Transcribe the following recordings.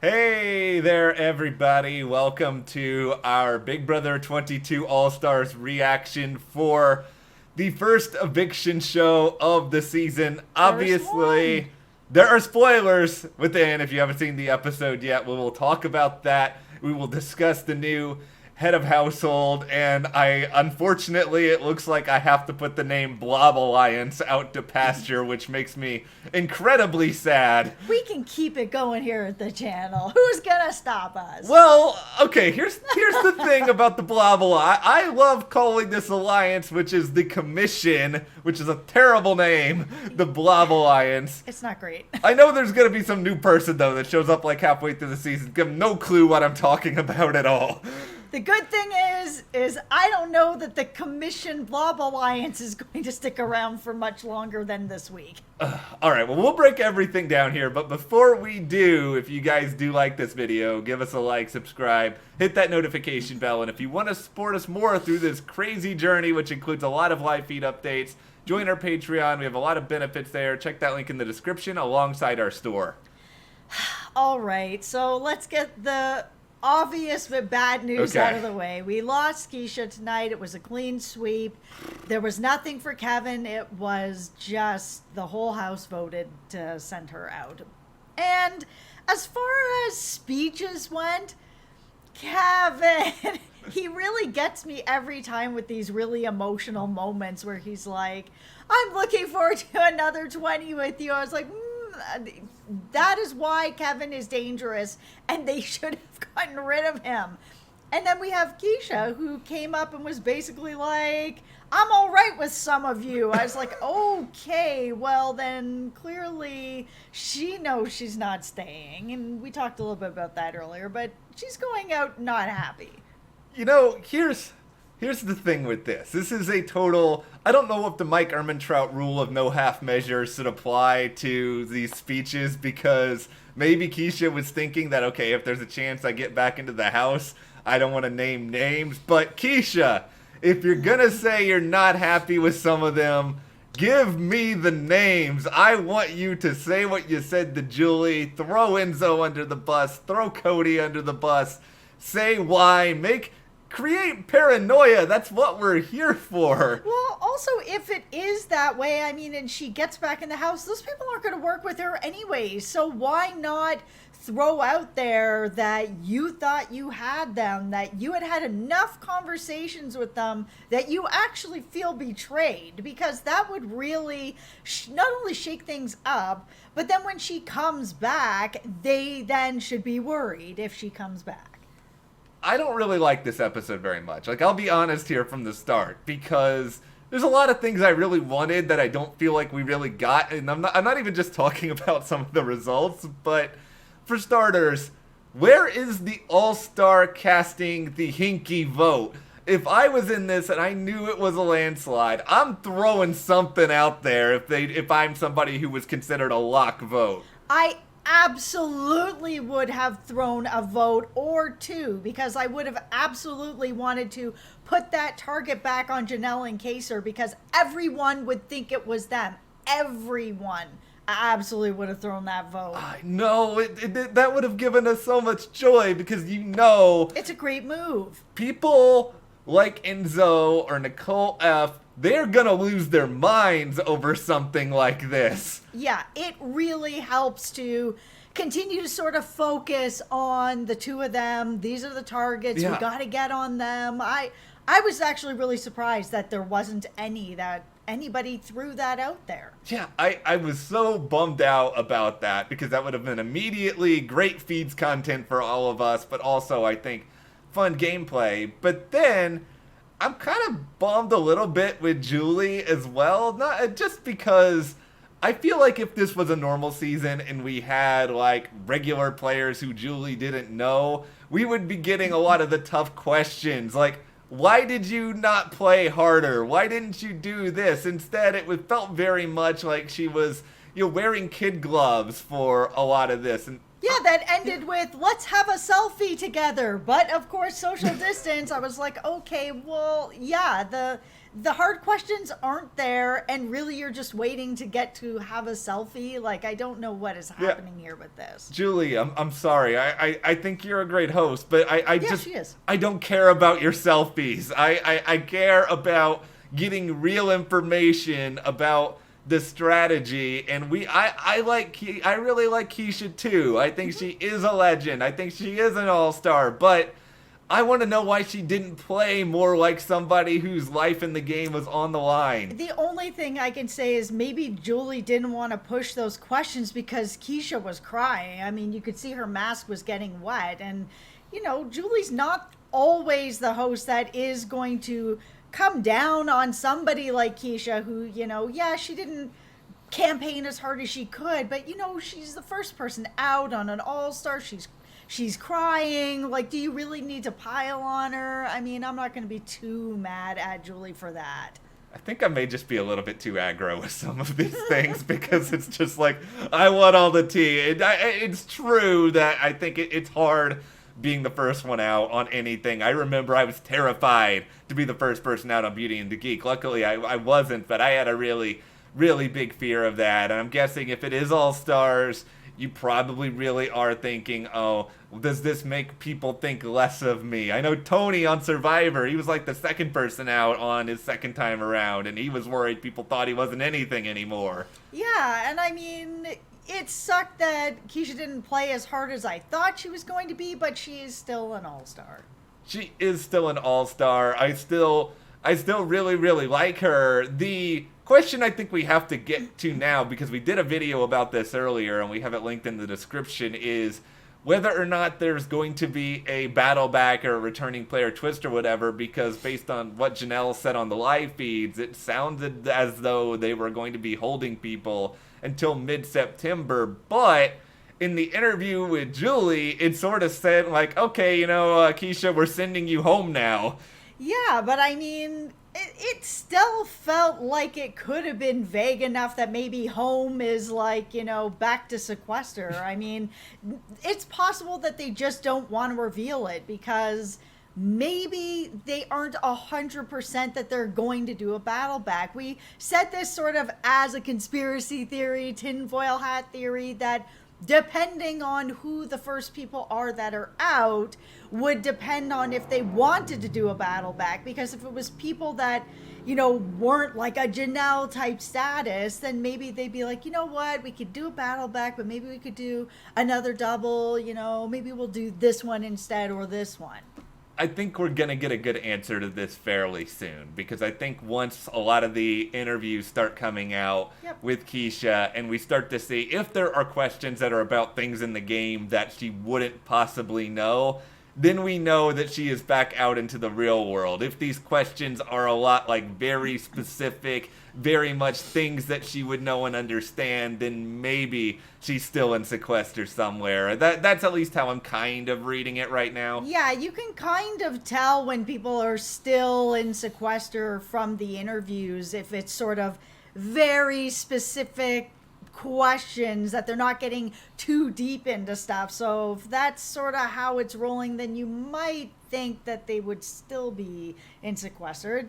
Hey there, everybody. Welcome to our Big Brother 22 All-Stars reaction for the first eviction show of the season. Obviously, there are spoilers within. If you haven't seen the episode yet, we will talk about that. We will discuss the new head of household, and unfortunately, it looks like I have to put the name Blob Alliance out to pasture, which makes me incredibly sad. We can keep it going here at the channel. Who's gonna stop us? Well, okay, here's the thing about the Blob Alliance. I love calling this alliance, which is the Commission, which is a terrible name, the Blob Alliance. It's not great. I know there's gonna be some new person, though, that shows up like halfway through the season. Give them no clue what I'm talking about at all. The good thing is I don't know that the Commission Blob Alliance is going to stick around for much longer than this week. Alright, well, we'll break everything down here, but before we do, if you guys do like this video, give us a like, subscribe, hit that notification bell, and if you want to support us more through this crazy journey, which includes a lot of live feed updates, join our Patreon. We have a lot of benefits there. Check that link in the description alongside our store. Alright, so let's get the obvious but bad news out of the way. We lost Keisha tonight. It was a clean sweep. There was nothing for Kevin. It was just the whole house voted to send her out. And as far as speeches went, Kevin, he really gets me every time with these really emotional moments where he's like, I'm looking forward to another 20 with you. I was like, that is why Kevin is dangerous, and they should have gotten rid of him. And then we have Keisha, who came up and was basically like, I'm all right with some of you. I was like, okay, well then clearly she knows she's not staying. And we talked a little bit about that earlier, but she's going out not happy. You know, here's the thing with this. This is a total... I don't know if the Mike Ehrmantraut rule of no half measures should apply to these speeches, because maybe Keisha was thinking that, okay, if there's a chance I get back into the house, I don't want to name names. But Keisha, if you're going to say you're not happy with some of them, give me the names. I want you to say what you said to Julie, throw Enzo under the bus, throw Cody under the bus, say why, create paranoia. That's what we're here for. Well, also, if it is that way, I mean, and she gets back in the house, those people aren't going to work with her anyway. So why not throw out there that you thought you had them, that you had enough conversations with them, that you actually feel betrayed? Because that would really not only shake things up, but then when she comes back, they then should be worried if she comes back. I don't really like this episode very much. Like, I'll be honest here from the start, because there's a lot of things I really wanted that I don't feel like we really got, and I'm not even just talking about some of the results, but for starters, where is the all-star casting the hinky vote? If I was in this and I knew it was a landslide, I'm throwing something out there if I'm somebody who was considered a lock vote. I absolutely would have thrown a vote or two, because I would have absolutely wanted to put that target back on Janelle and Kaser, because everyone would think it was them. Everyone. I absolutely would have thrown that vote. I know, that would have given us so much joy, because you know... It's a great move. People like Enzo or Nicole F., they're gonna lose their minds over something like this. Yeah, it really helps to continue to sort of focus on the two of them. These are the targets. We gotta get on them. I was actually really surprised that there wasn't anybody threw that out there. Yeah, I was so bummed out about that, because that would have been immediately great feeds content for all of us, but also, I think, fun gameplay. But then I'm kind of bummed a little bit with Julie as well. Not just because I feel like if this was a normal season and we had like regular players who Julie didn't know, we would be getting a lot of the tough questions like, why did you not play harder? Why didn't you do this? Instead, it felt very much like she was, wearing kid gloves for a lot of this. And yeah, that ended with, let's have a selfie together. But, of course, social distance. I was like, okay, well, yeah, the hard questions aren't there, and really you're just waiting to get to have a selfie. Like, I don't know what is happening here with this. Julie, I'm sorry. I think you're a great host, but I just, she is. I don't care about your selfies. I care about getting real information about the strategy, and I really like Keisha too. I think she is a legend. I think she is an all-star, but I want to know why she didn't play more like somebody whose life in the game was on the line. The only thing I can say is maybe Julie didn't want to push those questions because Keisha was crying. I mean, you could see her mask was getting wet, and Julie's not always the host that is going to come down on somebody like Keisha who, she didn't campaign as hard as she could, but she's the first person out on an all-star. She's crying. Like, do you really need to pile on her? I mean, I'm not going to be too mad at Julie for that. I think I may just be a little bit too aggro with some of these things because it's just like, I want all the tea. It's true that I think it's hard being the first one out on anything. I remember I was terrified to be the first person out on Beauty and the Geek. Luckily, I wasn't, but I had a really, really big fear of that. And I'm guessing if it is All-Stars, you probably really are thinking, oh, does this make people think less of me? I know Tony on Survivor, he was like the second person out on his second time around, and he was worried people thought he wasn't anything anymore. Yeah, and I mean, it sucked that Keisha didn't play as hard as I thought she was going to be, but she is still an all-star. She is still an all-star. I still really, really like her. The question I think we have to get to now, because we did a video about this earlier and we have it linked in the description, is whether or not there's going to be a battle back or a returning player twist or whatever, because based on what Janelle said on the live feeds, it sounded as though they were going to be holding people until mid-September, but in the interview with Julie, it sort of said like, okay, Keisha, we're sending you home now. Yeah, but I mean, it still felt like it could have been vague enough that maybe home is like, back to sequester. I mean, it's possible that they just don't want to reveal it because maybe they aren't 100% that they're going to do a battle back. We said this sort of as a conspiracy theory, tinfoil hat theory, that depending on who the first people are that are out would depend on if they wanted to do a battle back. Because if it was people that, weren't like a Janelle type status, then maybe they'd be like, what, we could do a battle back, but maybe we could do another double, maybe we'll do this one instead or this one. I think we're going to get a good answer to this fairly soon, because I think once a lot of the interviews start coming out with Keisha and we start to see if there are questions that are about things in the game that she wouldn't possibly know, then we know that she is back out into the real world. If these questions are a lot like very specific, very much things that she would know and understand, then maybe she's still in sequester somewhere. That's at least how I'm kind of reading it right now. Yeah, you can kind of tell when people are still in sequester from the interviews if it's sort of very specific questions that they're not getting too deep into stuff. So if that's sort of how it's rolling, then you might think that they would still be in sequester.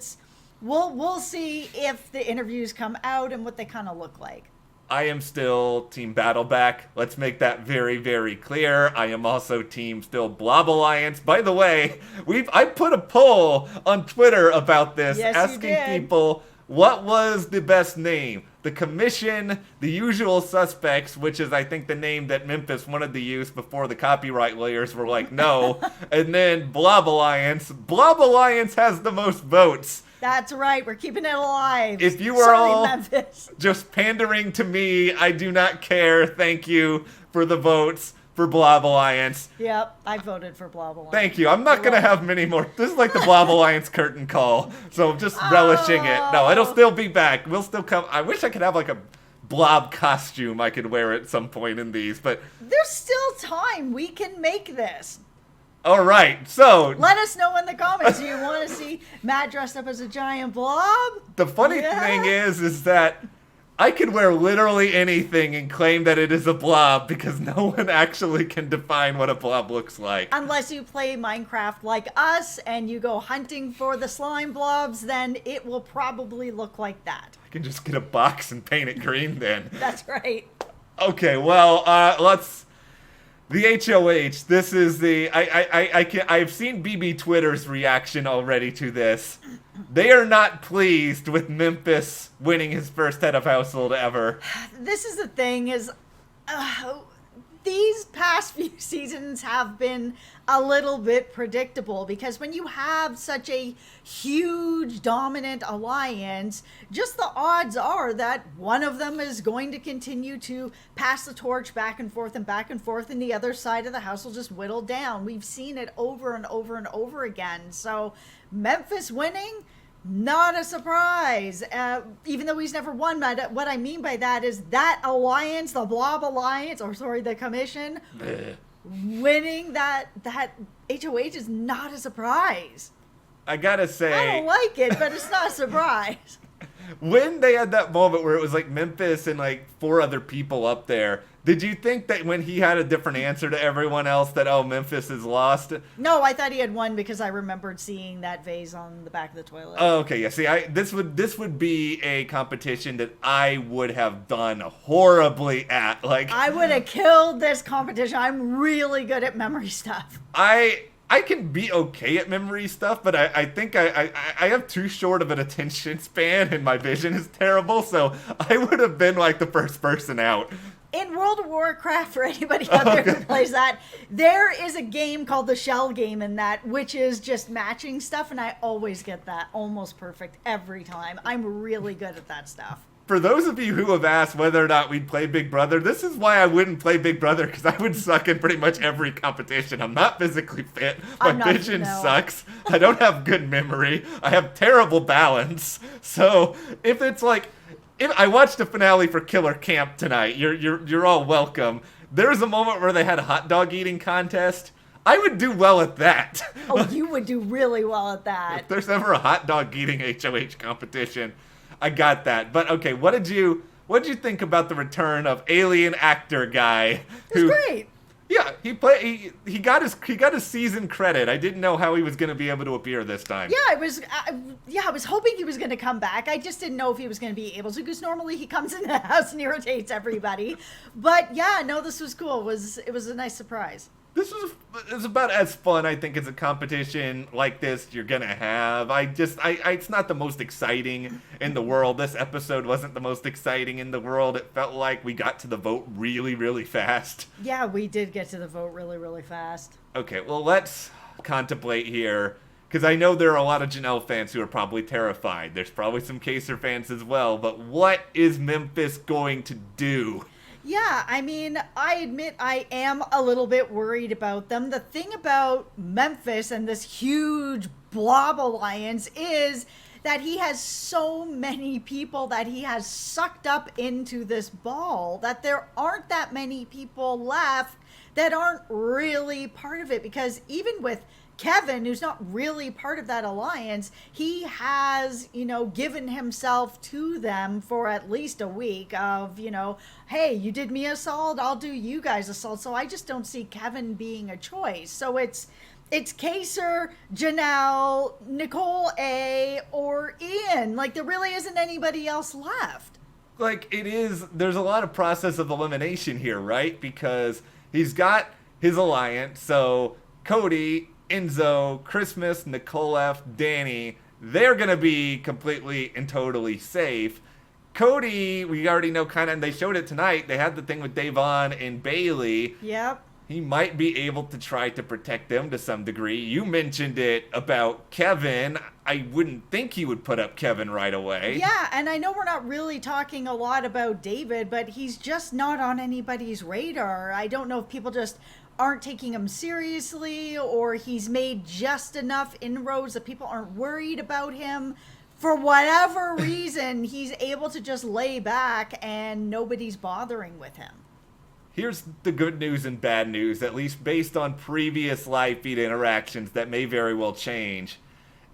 We'll see if the interviews come out and what they kind of look like. I am still Team Battleback. Let's make that very, very clear. I am also Team still Blob Alliance. By the way, I put a poll on Twitter about this, asking people what was the best name. The Commission, the Usual Suspects, which is, I think, the name that Memphis wanted to use before the copyright lawyers were like, no. And then Blob Alliance. Blob Alliance has the most votes. That's right. We're keeping it alive. If you are all Memphis, just pandering to me, I do not care. Thank you for the votes for Blob Alliance. Yep, I voted for Blob Alliance. Thank you. I'm not going to have many more. This is like the Blob Alliance curtain call, so I'm just relishing it. No, it'll still be back. We'll still come. I wish I could have like a blob costume I could wear at some point in these, but there's still time. We can make this. All right, so let us know in the comments. Do you want to see Matt dressed up as a giant blob? The funny thing is that I could wear literally anything and claim that it is a blob because no one actually can define what a blob looks like. Unless you play Minecraft like us and you go hunting for the slime blobs, then it will probably look like that. I can just get a box and paint it green then. That's right. Okay, well, let's... The HoH, this is the... I've seen BB Twitter's reaction already to this. They are not pleased with Memphis winning his first head of household ever. This is the thing is, these past few seasons have been a little bit predictable because when you have such a huge dominant alliance, just the odds are that one of them is going to continue to pass the torch back and forth, and the other side of the house will just whittle down. We've seen it over and over and over again. So Memphis winning, not a surprise, even though he's never won. What I mean by that is that alliance, the Blob Alliance, the commission, winning that HoH is not a surprise. I gotta say... I don't like it, but it's not a surprise. When they had that moment where it was like Memphis and like 4 other people up there, did you think that when he had a different answer to everyone else that, oh, Memphis is lost? No, I thought he had won because I remembered seeing that vase on the back of the toilet. Oh, okay, yeah. See, this would be a competition that I would have done horribly at. Like, I would have killed this competition. I'm really good at memory stuff. I can be okay at memory stuff, but I think I have too short of an attention span and my vision is terrible, so I would have been like the first person out. In World of Warcraft, for anybody out there who plays that, there is a game called the Shell game in that, which is just matching stuff, and I always get that almost perfect every time. I'm really good at that stuff. For those of you who have asked whether or not we'd play Big Brother, this is why I wouldn't play Big Brother, because I would suck in pretty much every competition. I'm not physically fit. My vision sucks. I don't have good memory. I have terrible balance. So if it's like... If I watched the finale for Killer Camp tonight. You're all welcome. There was a moment where they had a hot dog eating contest. I would do well at that. Oh, you would do really well at that. If there's ever a hot dog eating HoH competition, I got that. But okay, what did you think about the return of alien actor guy? It was great. Yeah, he got his season credit. I didn't know how he was going to be able to appear this time. Yeah, I was hoping he was going to come back. I just didn't know if he was going to be able to, because normally he comes in the house and irritates everybody. But yeah, no, this was cool. It was a nice surprise. This was about as fun, I think, as a competition like this you're gonna have. It's not the most exciting in the world. This episode wasn't the most exciting in the world. It felt like we got to the vote really, really fast. Yeah, we did get to the vote really, really fast. Okay, well, let's contemplate here, because I know there are a lot of Janelle fans who are probably terrified. There's probably some Kaser fans as well, but what is Memphis going to do? Yeah, I mean, I admit I am a little bit worried about them. The thing about Memphis and this huge blob alliance is that he has so many people that he has sucked up into this ball that there aren't that many people left that aren't really part of it. Because even with Kevin, who's not really part of that alliance, he has, given himself to them for at least a week of, hey, you did me a solid, I'll do you guys a solid. So I just don't see Kevin being a choice. So it's Kaser, Janelle, Nicole A, or Ian. Like, there really isn't anybody else left. Like, there's a lot of process of elimination here, right? Because he's got his alliance, so Cody, Enzo, Christmas, Nicole F, Danny, they're going to be completely and totally safe. Cody, we already know and they showed it tonight, they had the thing with Davon and Bailey. Yep. He might be able to try to protect them to some degree. You mentioned it about Kevin. I wouldn't think he would put up Kevin right away. Yeah, and I know we're not really talking a lot about David, but he's just not on anybody's radar. I don't know if people just aren't taking him seriously, or he's made just enough inroads that people aren't worried about him. For whatever reason, he's able to just lay back and nobody's bothering with him. Here's the good news and bad news, at least based on previous live feed interactions that may very well change.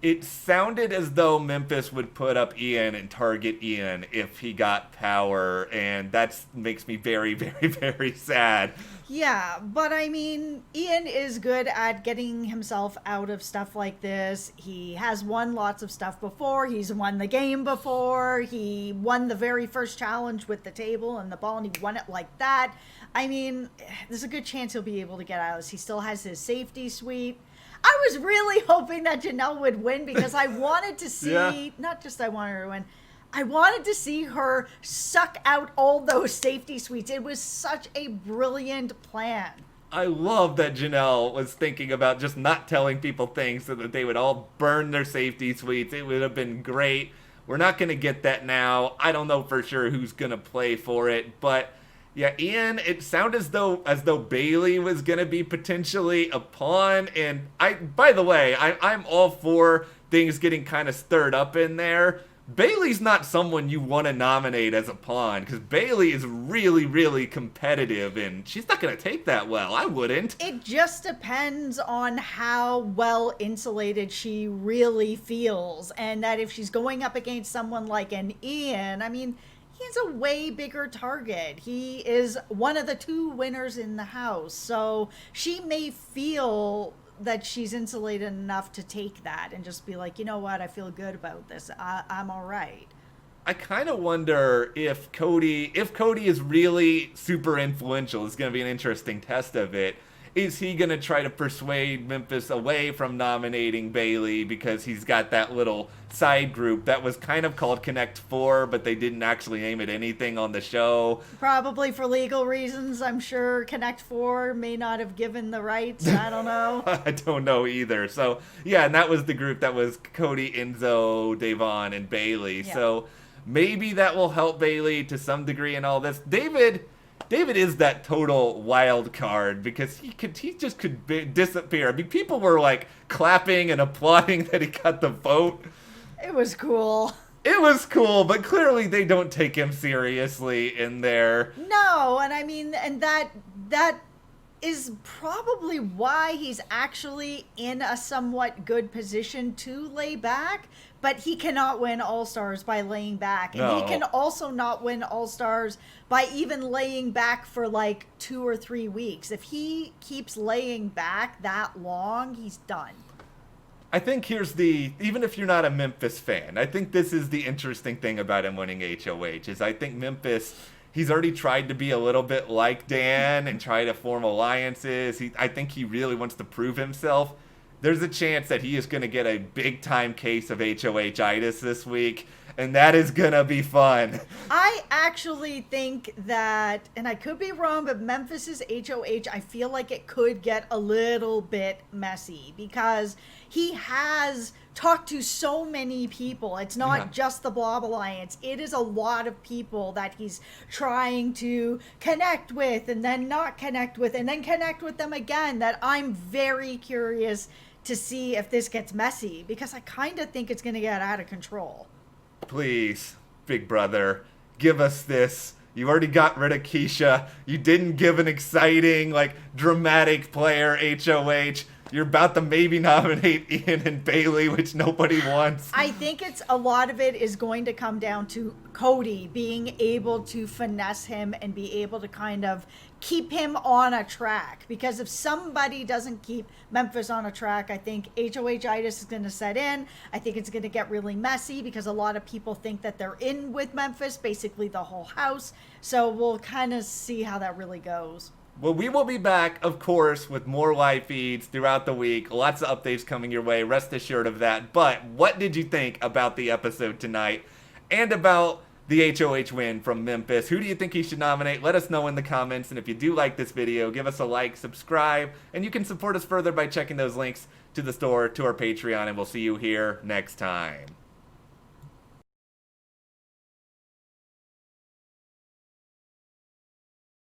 It sounded as though Memphis would put up Ian and target Ian if he got power, and that makes me very, very, very sad. Yeah, but I mean, Ian is good at getting himself out of stuff like this. He has won lots of stuff before. He's won the game before. He won the very first challenge with the table and the ball, and he won it like that. I mean, there's a good chance he'll be able to get out of this. He still has his safety suite. I was really hoping that Janelle would win because I wanted to see, Yeah. not just I wanted her to win, I wanted to see her suck out all those safety suites. It was such a brilliant plan. I love that Janelle was thinking about just not telling people things so that they would all burn their safety suites. It would have been great. We're not going to get that now. I don't know for sure who's going to play for it, but yeah, Ian, it sounded as though Bailey was going to be potentially a pawn, and by the way, I'm all for things getting kind of stirred up in there. Bailey's not someone you want to nominate as a pawn, because Bailey is really, really competitive, and she's not going to take that well. I wouldn't. It just depends on how well insulated she really feels, and that if she's going up against someone like an Ian, I mean, he's a way bigger target. He is one of the two winners in the house, so she may feel that she's insulated enough to take that and just be like, you know what, I feel good about this. I'm all right. I kind of wonder if Cody is really super influential. It's going to be an interesting test of it. Is he going to try to persuade Memphis away from nominating Bailey because he's got that little side group that was kind of called Connect 4, but they didn't actually name it anything on the show? Probably for legal reasons. I'm sure Connect 4 may not have given the rights. I don't know. I don't know either. So, yeah, and that was the group that was Cody, Enzo, Davon, and Bailey. Yeah. So maybe that will help Bailey to some degree in all this. David is that total wild card because he just could disappear. I mean, people were like clapping and applauding that he got the vote. It was cool. It was cool, but clearly they don't take him seriously in there. No, and I mean, and that is probably why he's actually in a somewhat good position to lay back, but he cannot win All-Stars by laying back. And he No. can also not win All-Stars by even laying back for like 2 or 3 weeks. If he keeps laying back that long, he's done. I think even if you're not a Memphis fan, I think this is the interesting thing about him winning HoH, is I think Memphis, he's already tried to be a little bit like Dan and try to form alliances. I think he really wants to prove himself. There's a chance that he is going to get a big-time case of HoH-itis this week, and that is going to be fun. I actually think that, and I could be wrong, but Memphis's HoH, I feel like it could get a little bit messy because he has talked to so many people. It's not just the Blob Alliance. It is a lot of people that he's trying to connect with and then not connect with and then connect with them again, that I'm very curious to see if this gets messy because I kind of think it's going to get out of control. Please, big brother, give us this. You already got rid of Keisha. You didn't give an exciting, dramatic player HoH. You're about to maybe nominate Ian and Bailey, which nobody wants. I think a lot of it is going to come down to Cody being able to finesse him and be able to kind of keep him on a track. Because if somebody doesn't keep Memphis on a track, I think HoH-itis is going to set in. I think it's going to get really messy because a lot of people think that they're in with Memphis, basically the whole house. So we'll kind of see how that really goes. Well, we will be back, of course, with more live feeds throughout the week. Lots of updates coming your way. Rest assured of that. But what did you think about the episode tonight and about the HoH win from Memphis? Who do you think he should nominate? Let us know in the comments. And if you do like this video, give us a like, subscribe, and you can support us further by checking those links to the store, to our Patreon, and we'll see you here next time.